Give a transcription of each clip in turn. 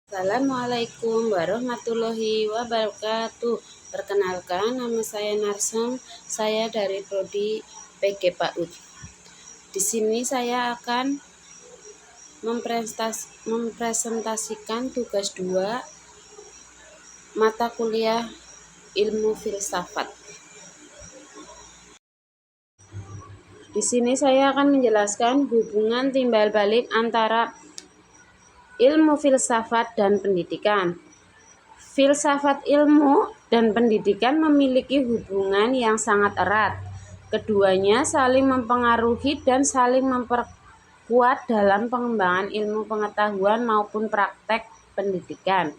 Assalamualaikum warahmatullahi wabarakatuh. Perkenalkan, nama saya Narsem. Saya dari Prodi PG PAUD. Di sini saya akan mempresentasikan tugas 2 mata kuliah ilmu filsafat. Di sini saya akan menjelaskan hubungan timbal balik antara ilmu filsafat dan pendidikan. Filsafat ilmu dan pendidikan memiliki hubungan yang sangat erat. Keduanya saling mempengaruhi dan saling memperkuat dalam pengembangan ilmu pengetahuan maupun praktek pendidikan.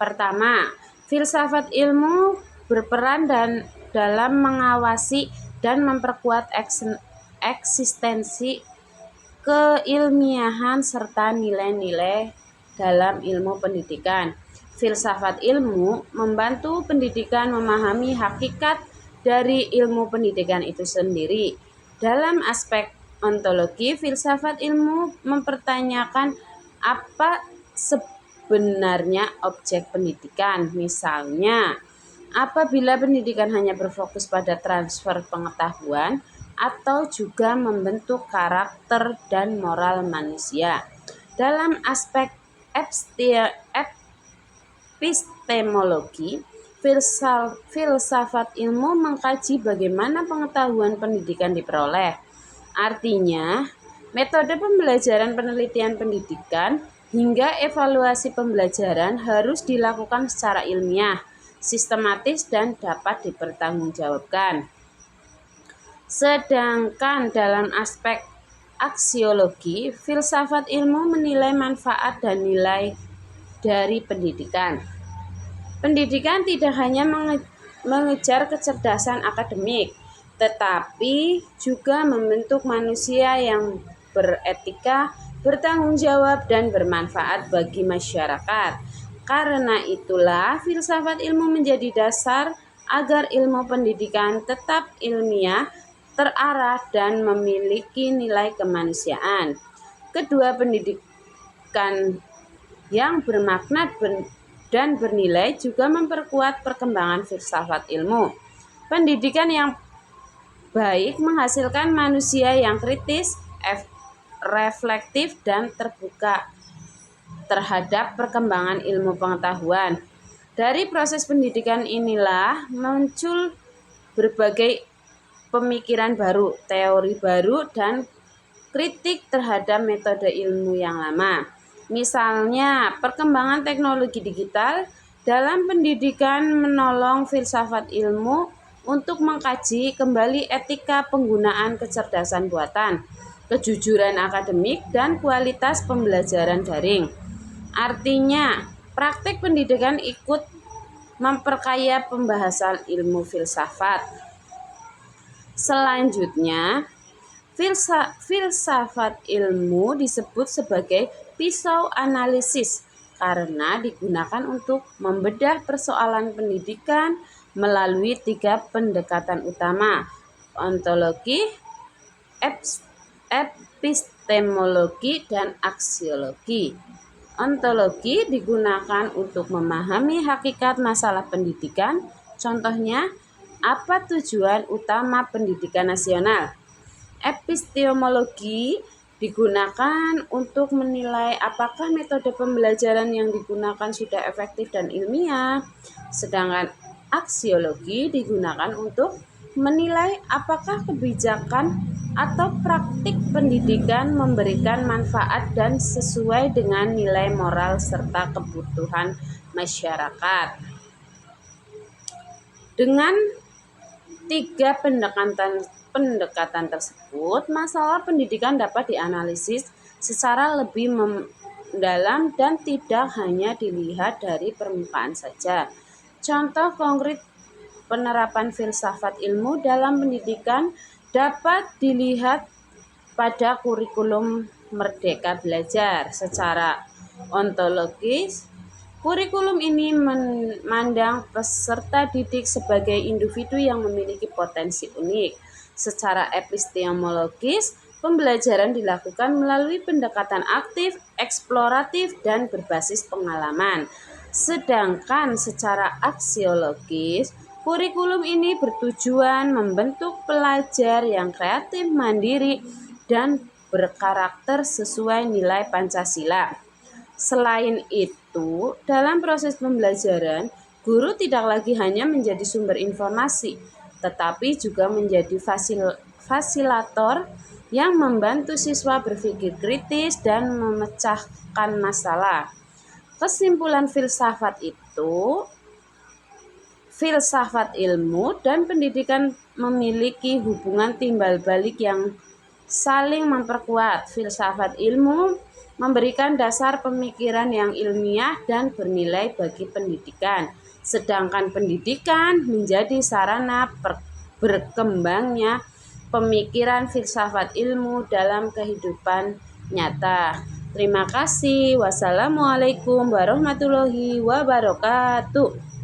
Pertama, filsafat ilmu berperan dalam mengawasi dan memperkuat eksistensi keilmiahan serta nilai-nilai dalam ilmu pendidikan. Filsafat ilmu membantu pendidikan memahami hakikat dari ilmu pendidikan itu sendiri. Dalam aspek ontologi, filsafat ilmu mempertanyakan apa sebenarnya objek pendidikan. Misalnya, apabila pendidikan hanya berfokus pada transfer pengetahuan atau juga membentuk karakter dan moral manusia. Dalam aspek epistemologi, filsafat ilmu mengkaji bagaimana pengetahuan pendidikan diperoleh. Artinya, metode pembelajaran penelitian pendidikan hingga evaluasi pembelajaran harus dilakukan secara ilmiah, sistematis, dan dapat dipertanggungjawabkan. Sedangkan dalam aspek aksiologi, filsafat ilmu menilai manfaat dan nilai dari pendidikan. Pendidikan tidak hanya mengejar kecerdasan akademik, tetapi juga membentuk manusia yang beretika, bertanggung jawab, dan bermanfaat bagi masyarakat. Karena itulah filsafat ilmu menjadi dasar agar ilmu pendidikan tetap ilmiah, terarah, dan memiliki nilai kemanusiaan. Kedua pendidikan yang bermakna dan bernilai juga memperkuat perkembangan filsafat ilmu. Pendidikan yang baik menghasilkan manusia yang kritis, reflektif, dan terbuka terhadap perkembangan ilmu pengetahuan. Dari proses pendidikan inilah muncul berbagai pemikiran baru, teori baru, dan kritik terhadap metode ilmu yang lama. Misalnya, perkembangan teknologi digital dalam pendidikan menolong filsafat ilmu untuk mengkaji kembali etika penggunaan kecerdasan buatan, kejujuran akademik, dan kualitas pembelajaran daring. Artinya, praktek pendidikan ikut memperkaya pembahasan ilmu filsafat. Selanjutnya, filsafat ilmu disebut sebagai pisau analisis karena digunakan untuk membedah persoalan pendidikan melalui 3 pendekatan utama: ontologi, epistemologi, dan aksiologi. Ontologi digunakan untuk memahami hakikat masalah pendidikan, contohnya apa tujuan utama pendidikan nasional. Epistemologi digunakan untuk menilai apakah metode pembelajaran yang digunakan sudah efektif dan ilmiah. Sedangkan aksiologi digunakan untuk menilai apakah kebijakan atau praktik pendidikan memberikan manfaat dan sesuai dengan nilai moral serta kebutuhan masyarakat. Dengan 3 pendekatan tersebut, masalah pendidikan dapat dianalisis secara lebih mendalam dan tidak hanya dilihat dari permukaan saja. Contoh konkret penerapan filsafat ilmu dalam pendidikan dapat dilihat pada kurikulum Merdeka Belajar. Secara ontologis, kurikulum ini memandang peserta didik sebagai individu yang memiliki potensi unik. Secara epistemologis, Pembelajaran dilakukan melalui pendekatan aktif, eksploratif, dan berbasis pengalaman. Sedangkan secara aksiologis, kurikulum ini bertujuan membentuk pelajar yang kreatif, mandiri, dan berkarakter sesuai nilai Pancasila. Selain itu, dalam proses pembelajaran, guru tidak lagi hanya menjadi sumber informasi, tetapi juga menjadi fasilitator yang membantu siswa berpikir kritis dan memecahkan masalah. Kesimpulan filsafat ilmu dan pendidikan memiliki hubungan timbal balik yang saling memperkuat. Filsafat ilmu memberikan dasar pemikiran yang ilmiah dan bernilai bagi pendidikan, sedangkan pendidikan menjadi sarana berkembangnya pemikiran filsafat ilmu dalam kehidupan nyata. Terima kasih. Wassalamualaikum warahmatullahi wabarakatuh.